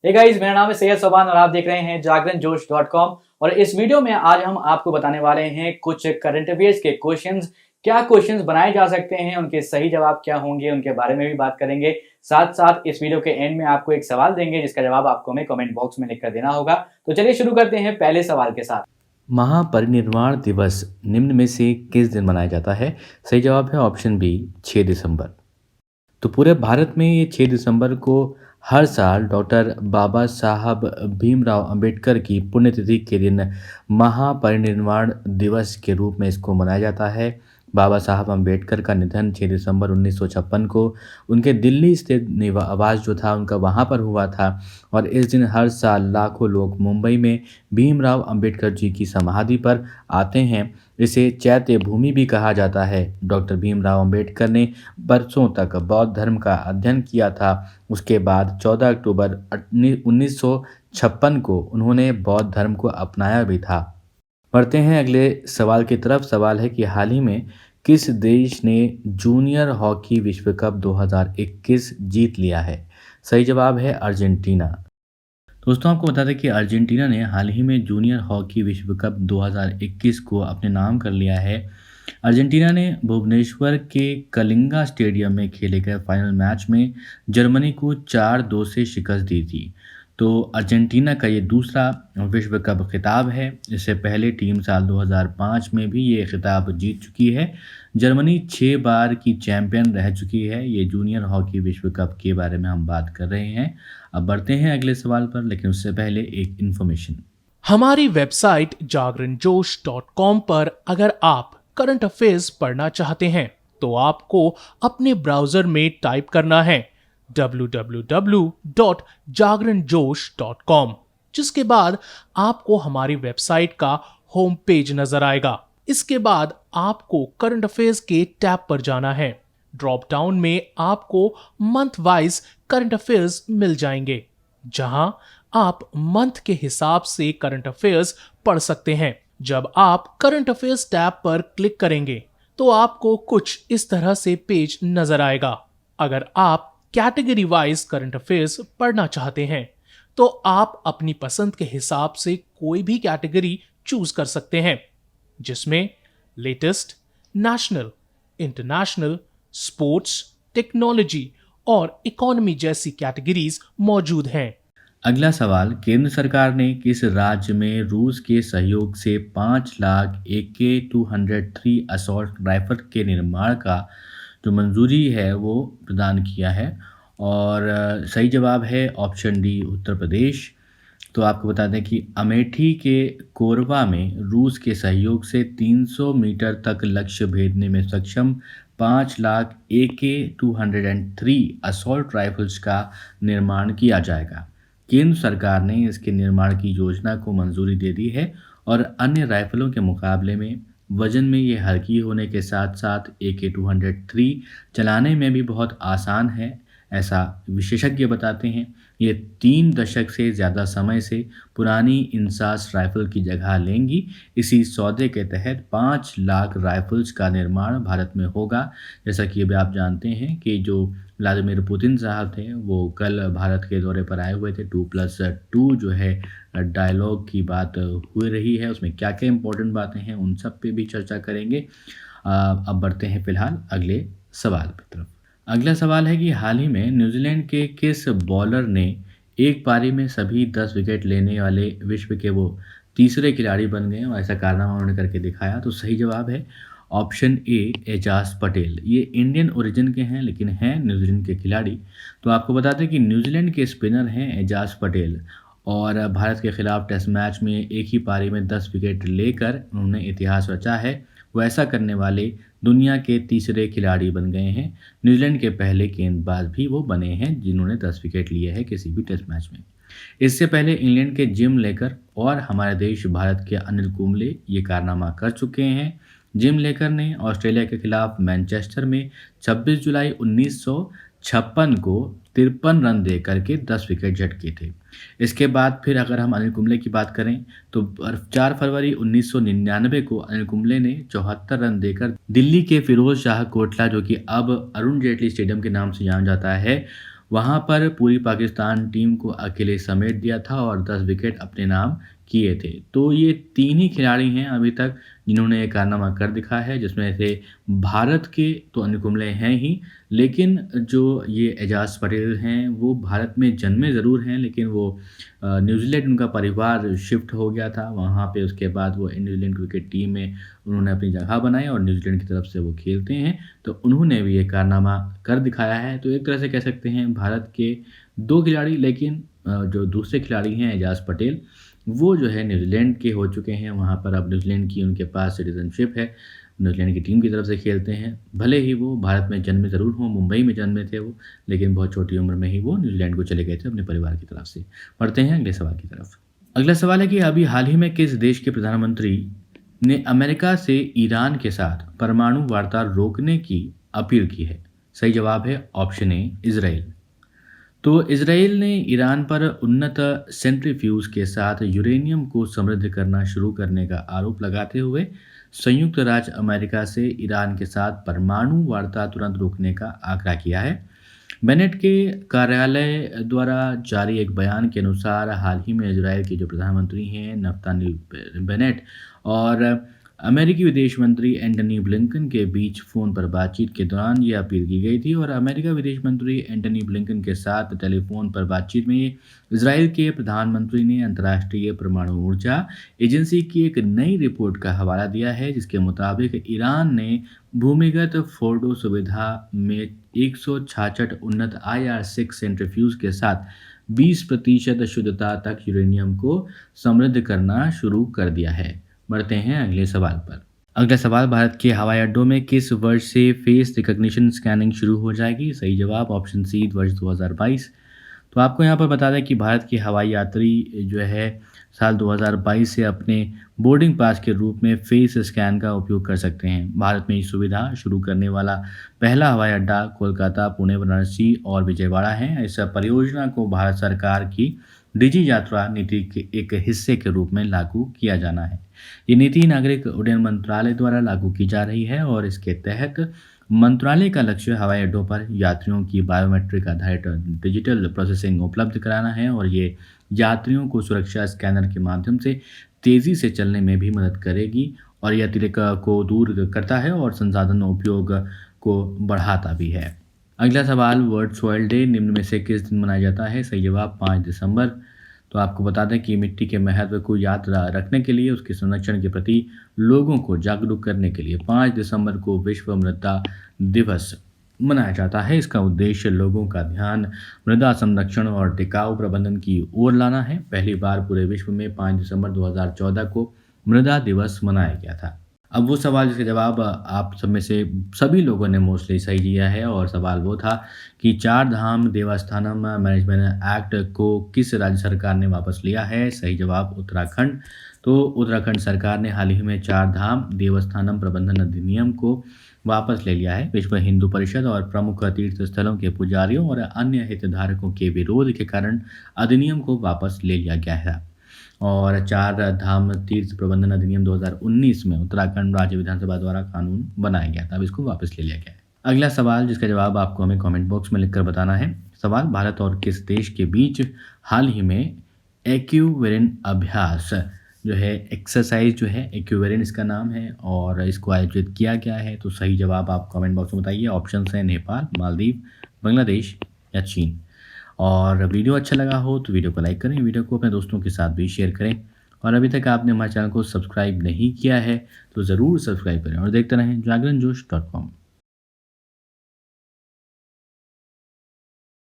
Hey guys, मेरा नाम है सैयद सोबान और आप देख रहे हैं जागरणजोश.com। और इस वीडियो में आज हम आपको बताने वाले हैं कुछ करंट अफेयर्स के क्वेश्चंस। क्या क्वेश्चंस बनाए जा सकते हैं, उनके सही जवाब क्या होंगे, उनके बारे में भी बात करेंगे। साथ साथ इस वीडियो के एंड में आपको एक सवाल देंगे जिसका जवाब आपको हमें कमेंट बॉक्स में लिखकर देना होगा। तो चलिए शुरू करते हैं पहले सवाल के साथ। महापरिनिर्वाण दिवस निम्न में से किस दिन मनाया जाता है? सही जवाब है ऑप्शन बी 6 दिसंबर। तो पूरे भारत में ये 6 दिसंबर को हर साल डॉक्टर बाबा साहब भीमराव अंबेडकर की पुण्यतिथि के दिन महापरिनिर्वाण दिवस के रूप में इसको मनाया जाता है। बाबा साहब अंबेडकर का निधन 6 दिसंबर 1956 को उनके दिल्ली स्थित आवास जो था उनका वहाँ पर हुआ था। और इस दिन हर साल लाखों लोग मुंबई में भीमराव अंबेडकर जी की समाधि पर आते हैं। इसे चैत्य भूमि भी कहा जाता है। डॉक्टर भीमराव अंबेडकर ने बरसों तक बौद्ध धर्म का अध्ययन किया था। उसके बाद 14 अक्टूबर 1956 को उन्होंने बौद्ध धर्म को अपनाया भी था। बढ़ते हैं अगले सवाल की तरफ। सवाल है कि हाल ही में किस देश ने जूनियर हॉकी विश्व कप 2021 जीत लिया है? सही जवाब है अर्जेंटीना। दोस्तों, आपको बता दें कि अर्जेंटीना ने हाल ही में जूनियर हॉकी विश्व कप 2021 को अपने नाम कर लिया है। अर्जेंटीना ने भुवनेश्वर के कलिंगा स्टेडियम में खेले गए फाइनल मैच में जर्मनी को 4-2 से शिकस्त दी थी। तो अर्जेंटीना का ये दूसरा विश्व कप खिताब है। इससे पहले टीम साल 2005 में भी ये खिताब जीत चुकी है। जर्मनी 6 बार की चैंपियन रह चुकी है। ये जूनियर हॉकी विश्व कप के बारे में हम बात कर रहे हैं। अब बढ़ते हैं अगले सवाल पर, लेकिन उससे पहले एक इन्फॉर्मेशन। हमारी वेबसाइट जागरणजोश.com पर अगर आप करंट अफेयर्स पढ़ना चाहते हैं तो आपको अपने ब्राउजर में टाइप करना है www.jagranjosh.com, जिसके बाद आपको हमारी वेबसाइट का होम पेज नजर आएगा। इसके बाद आपको करंट अफेयर्स के टैब पर जाना है। ड्रॉप डाउन में आपको मंथ वाइज करंट अफेयर्स मिल जाएंगे, जहां आप मंथ के हिसाब से करंट अफेयर्स पढ़ सकते हैं। जब आप करंट अफेयर्स टैब पर क्लिक करेंगे तो आपको कुछ इस तरह से पेज नजर आएगा। अगर आप कैटेगरी वाइज करंट अफेयर्स पढ़ना चाहते हैं तो आप अपनी पसंद के हिसाब से कोई भी कैटेगरी चूज कर सकते हैं, जिसमें latest, national, international, sports, technology और इकोनॉमी जैसी कैटेगरीज मौजूद हैं। अगला सवाल, केंद्र सरकार ने किस राज्य में रूस के सहयोग से 5 लाख AK-203 असॉल्ट राइफल के निर्माण का जो मंजूरी है वो प्रदान किया है? और सही जवाब है ऑप्शन डी उत्तर प्रदेश। तो आपको बता दें कि अमेठी के कोरबा में रूस के सहयोग से 300 मीटर तक लक्ष्य भेदने में सक्षम 5 लाख AK-203 असॉल्ट राइफल्स का निर्माण किया जाएगा। केंद्र सरकार ने इसके निर्माण की योजना को मंजूरी दे दी है और अन्य राइफलों के मुकाबले में वजन में ये हल्की होने के साथ साथ AK-203 चलाने में भी बहुत आसान है, ऐसा विशेषज्ञ बताते हैं। ये 3 दशक से ज़्यादा समय से पुरानी इंसास राइफल की जगह लेंगी। इसी सौदे के तहत 5 लाख राइफल्स का निर्माण भारत में होगा। जैसा कि अभी आप जानते हैं कि जो व्लादिमीर पुतिन साहब थे वो कल भारत के दौरे पर आए हुए थे। 2+2 जो है डायलॉग की बात हुई रही है, उसमें क्या क्या इंपॉर्टेंट बातें हैं उन सब पे भी चर्चा करेंगे। अब बढ़ते हैं फिलहाल अगले सवाल की तरफ। अगला सवाल है कि हाल ही में न्यूजीलैंड के किस बॉलर ने एक पारी में सभी 10 विकेट लेने वाले विश्व के वो तीसरे खिलाड़ी बन गए और ऐसा कारनामा उन्होंने करके दिखाया? तो सही जवाब है ऑप्शन ए एजाज पटेल। ये इंडियन ओरिजिन के हैं लेकिन हैं न्यूजीलैंड के खिलाड़ी। तो आपको बता दें कि न्यूजीलैंड के स्पिनर हैं एजाज पटेल और भारत के खिलाफ टेस्ट मैच में एक ही पारी में 10 विकेट लेकर उन्होंने इतिहास रचा है। वो ऐसा करने वाले दुनिया के तीसरे खिलाड़ी बन गए हैं। न्यूजीलैंड के पहले गेंदबाज भी वो बने हैं जिन्होंने 10 विकेट लिए हैं किसी भी टेस्ट मैच में। इससे पहले इंग्लैंड के जिम लेकर और हमारे देश भारत के अनिल कुंबले ये कारनामा कर चुके हैं। जिम लेकर ने ऑस्ट्रेलिया के खिलाफ मैनचेस्टर में 26 जुलाई 1956 को 53 रन दे करके 10 विकेट झटके थे। इसके बाद फिर अगर हम अनिल कुंबले की बात करें तो 4 फरवरी 1999 को अनिल कुंबले ने 74 रन देकर दिल्ली के फिरोज शाह कोटला, जो कि अब अरुण जेटली स्टेडियम के नाम से जाना जाता है, वहाँ पर पूरी पाकिस्तान टीम को अकेले समेट दिया था और 10 विकेट अपने नाम किए थे। तो ये 3 ही खिलाड़ी हैं अभी तक जिन्होंने ये कारनामा कर दिखाया है, जिसमें से भारत के तो अनिल कुंबले हैं ही, लेकिन जो ये एजाज़ पटेल हैं वो भारत में जन्मे ज़रूर हैं, लेकिन वो न्यूज़ीलैंड उनका परिवार शिफ्ट हो गया था वहाँ पे। उसके बाद वो न्यूज़ीलैंड क्रिकेट टीम में उन्होंने अपनी जगह बनाई और न्यूज़ीलैंड की तरफ से वो खेलते हैं। तो उन्होंने भी ये कारनामा कर दिखाया है। तो एक तरह से कह सकते हैं भारत के 2 खिलाड़ी, लेकिन जो दूसरे खिलाड़ी हैं एजाज़ पटेल, वो जो है न्यूज़ीलैंड के हो चुके हैं। वहाँ पर अब न्यूज़ीलैंड की उनके पास सिटीज़नशिप है, न्यूज़ीलैंड की टीम की तरफ से खेलते हैं। भले ही वो भारत में जन्मे ज़रूर हों, मुंबई में जन्मे थे वो, लेकिन बहुत छोटी उम्र में ही वो न्यूज़ीलैंड को चले गए थे अपने परिवार की तरफ से। बढ़ते हैं अगले सवाल की तरफ। अगला सवाल है कि अभी हाल ही में किस देश के प्रधानमंत्री ने अमेरिका से ईरान के साथ परमाणु वार्ता रोकने की अपील की है? सही जवाब है ऑप्शन ए, इजराइल। तो इजराइल ने ईरान पर उन्नत सेंट्रीफ्यूज के साथ यूरेनियम को समृद्ध करना शुरू करने का आरोप लगाते हुए संयुक्त राज्य अमेरिका से ईरान के साथ परमाणु वार्ता तुरंत रोकने का आग्रह किया है। बेनेट के कार्यालय द्वारा जारी एक बयान के अनुसार हाल ही में इजराइल के जो प्रधानमंत्री हैं नफ्ताली बेनेट और अमेरिकी विदेश मंत्री एंटनी ब्लिंकन के बीच फ़ोन पर बातचीत के दौरान ये अपील की गई थी। और अमेरिका विदेश मंत्री एंटनी ब्लिंकन के साथ टेलीफोन पर बातचीत में इजराइल के प्रधानमंत्री ने अंतर्राष्ट्रीय परमाणु ऊर्जा एजेंसी की एक नई रिपोर्ट का हवाला दिया है, जिसके मुताबिक ईरान ने भूमिगत फोर्डो सुविधा में 166 उन्नत IR-6 सेंट्रीफ्यूज के साथ 20% शुद्धता तक यूरेनियम को समृद्ध करना शुरू कर दिया है। बढ़ते हैं अगले सवाल पर। अगला सवाल, भारत के हवाई अड्डों में किस वर्ष से फेस रिकॉग्निशन स्कैनिंग शुरू हो जाएगी? सही जवाब ऑप्शन सी, वर्ष 2022। तो आपको यहाँ पर बता दें कि भारत के हवाई यात्री जो है साल 2022 से अपने बोर्डिंग पास के रूप में फेस स्कैन का उपयोग कर सकते हैं। भारत में ये सुविधा शुरू करने वाला पहला हवाई अड्डा कोलकाता, पुणे, वाराणसी और विजयवाड़ा है। इस परियोजना को भारत सरकार की डिजी यात्रा नीति के एक हिस्से के रूप में लागू किया जाना है। ये नीति नागरिक उड्डयन मंत्रालय द्वारा लागू की जा रही है और इसके तहत मंत्रालय का लक्ष्य हवाई अड्डों पर यात्रियों की बायोमेट्रिक आधारित डिजिटल प्रोसेसिंग उपलब्ध कराना है और ये यात्रियों को सुरक्षा स्कैनर के माध्यम से तेज़ी से चलने में भी मदद करेगी और यह अतिरेक को दूर करता है और संसाधन उपयोग को बढ़ाता भी है। अगला सवाल, वर्ल्ड सॉइल डे निम्न में से किस दिन मनाया जाता है? सही जवाब 5 दिसंबर। तो आपको बता दें कि मिट्टी के महत्व को याद रखने के लिए, उसके संरक्षण के प्रति लोगों को जागरूक करने के लिए 5 दिसंबर को विश्व मृदा दिवस मनाया जाता है। इसका उद्देश्य लोगों का ध्यान मृदा संरक्षण और टिकाऊ प्रबंधन की ओर लाना है। पहली बार पूरे विश्व में 5 दिसंबर 2014 को मृदा दिवस मनाया गया था। अब वो सवाल जिसका जवाब आप सब में से सभी लोगों ने मोस्टली सही दिया है और सवाल वो था कि 4 धाम देवस्थानम मैनेजमेंट एक्ट को किस राज्य सरकार ने वापस लिया है? सही जवाब उत्तराखंड। तो उत्तराखंड सरकार ने हाल ही में 4 धाम देवस्थानम प्रबंधन अधिनियम को वापस ले लिया है। विश्व हिंदू परिषद और प्रमुख तीर्थ स्थलों के पुजारियों और अन्य हितधारकों के विरोध के कारण अधिनियम को वापस ले लिया गया है और 4 धाम तीर्थ प्रबंधन अधिनियम 2019 में उत्तराखंड राज्य विधानसभा द्वारा कानून बनाया गया था। अब इसको वापस ले लिया गया है। अगला सवाल जिसका जवाब आपको हमें कमेंट बॉक्स में लिखकर बताना है। सवाल, भारत और किस देश के बीच हाल ही में एक्यूवेरिन अभ्यास जो है एक्सरसाइज जो है एक्यूवेरिन इसका नाम है और इसको आयोजित किया गया है? तो सही जवाब आप कमेंट बॉक्स में बताइए। ऑप्शन है नेपाल, मालदीव, बांग्लादेश या चीन। और वीडियो अच्छा लगा हो तो वीडियो को लाइक करें, वीडियो को अपने दोस्तों के साथ भी शेयर करें और अभी तक आपने हमारे चैनल को सब्सक्राइब नहीं किया है तो ज़रूर सब्सक्राइब करें और देखते रहें जागरणजोश.com।